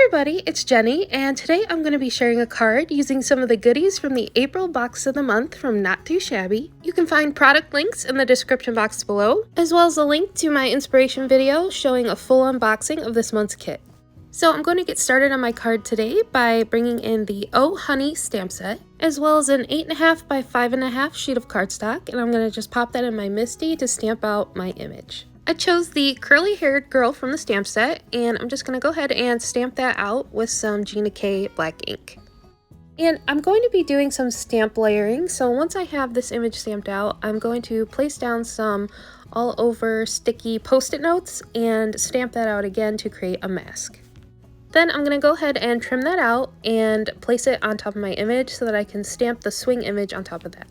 everybody, it's Jenny, and today I'm going to be sharing a card using some of the goodies from the April box of the month from Not Too Shabby. You can find product links in the description box below, as well as a link to my inspiration video showing a full unboxing of this month's kit. So I'm going to get started on my card today by bringing in the Oh Honey stamp set, as well as an 8.5 by 5.5 sheet of cardstock, and I'm going to just pop that in my MISTI to stamp out my image. I chose the curly-haired girl from the stamp set, and I'm just going to go ahead and stamp that out with some Gina K black ink. And I'm going to be doing some stamp layering, so once I have this image stamped out, I'm going to place down some all-over sticky post-it notes and stamp that out again to create a mask. Then I'm going to go ahead and trim that out and place it on top of my image so that I can stamp the swing image on top of that.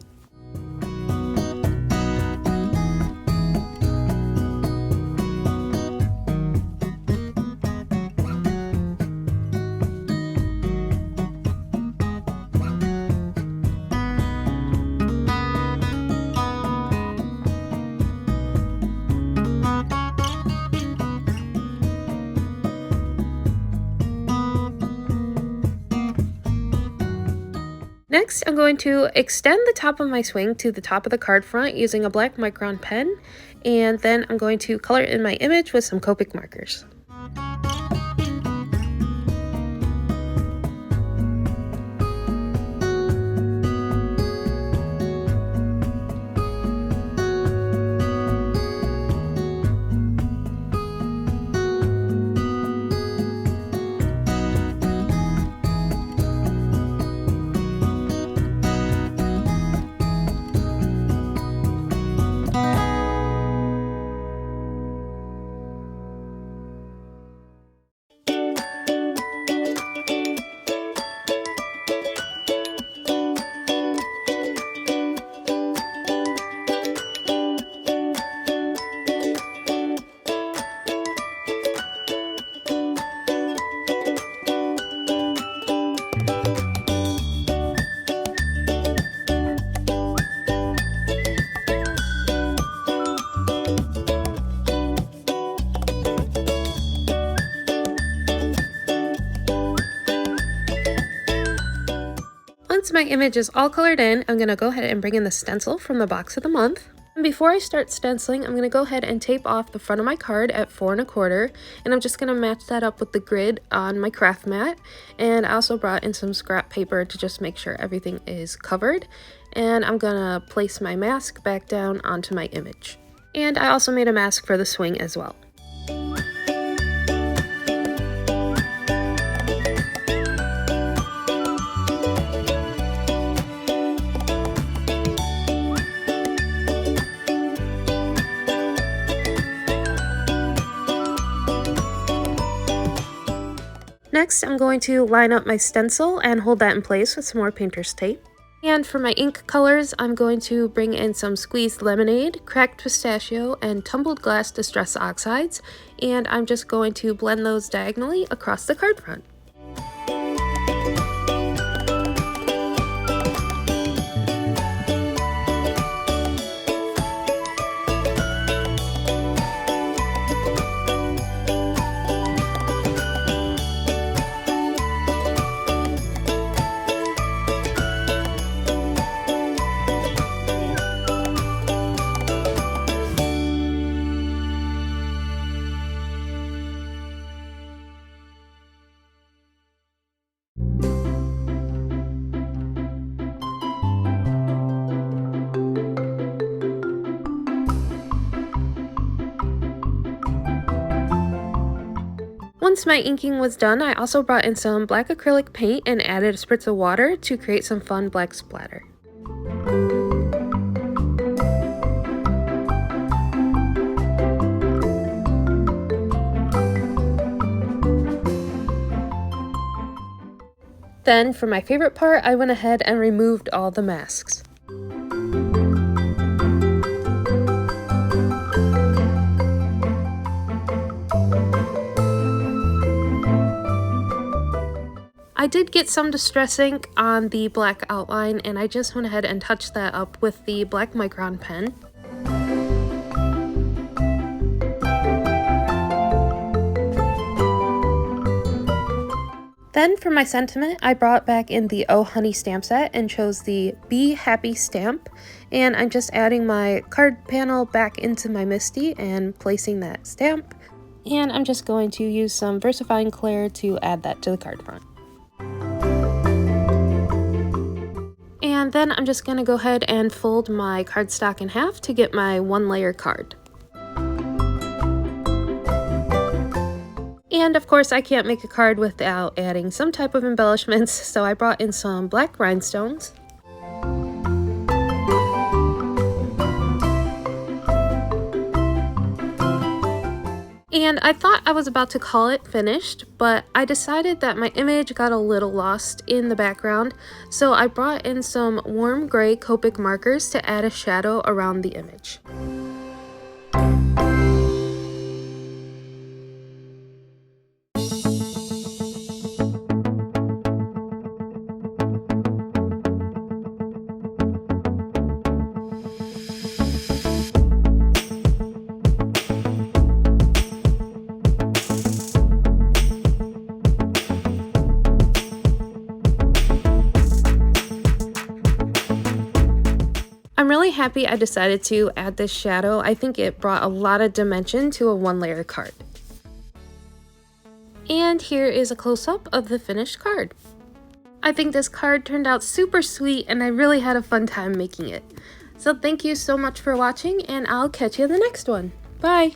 Next, I'm going to extend the top of my swing to the top of the card front using a black micron pen, and then I'm going to color in my image with some Copic markers. Once my image is all colored in, I'm going to go ahead and bring in the stencil from the box of the month. And before I start stenciling, I'm going to go ahead and tape off the front of my card at 4 1/4, and I'm just going to match that up with the grid on my craft mat. And I also brought in some scrap paper to just make sure everything is covered. And I'm going to place my mask back down onto my image. And I also made a mask for the swing as well. Next, I'm going to line up my stencil and hold that in place with some more painter's tape. And for my ink colors, I'm going to bring in some squeezed lemonade, cracked pistachio, and tumbled glass distress oxides, and I'm just going to blend those diagonally across the card front. Once my inking was done, I also brought in some black acrylic paint and added a spritz of water to create some fun black splatter. Then, for my favorite part, I went ahead and removed all the masks. I did get some distress ink on the black outline, and I just went ahead and touched that up with the black micron pen. Then for my sentiment, I brought back in the Oh Honey stamp set and chose the Be Happy stamp. And I'm just adding my card panel back into my MISTI and placing that stamp. And I'm just going to use some VersaFine Clear to add that to the card front. And then I'm just going to go ahead and fold my cardstock in half to get my 1-layer card. And of course I can't make a card without adding some type of embellishments, so I brought in some black rhinestones. And I thought I was about to call it finished, but I decided that my image got a little lost in the background, so I brought in some warm gray Copic markers to add a shadow around the image. I'm really happy I decided to add this shadow. I think it brought a lot of dimension to a 1-layer card. And here is a close-up of the finished card. I think this card turned out super sweet and I really had a fun time making it. So thank you so much for watching and I'll catch you in the next one. Bye!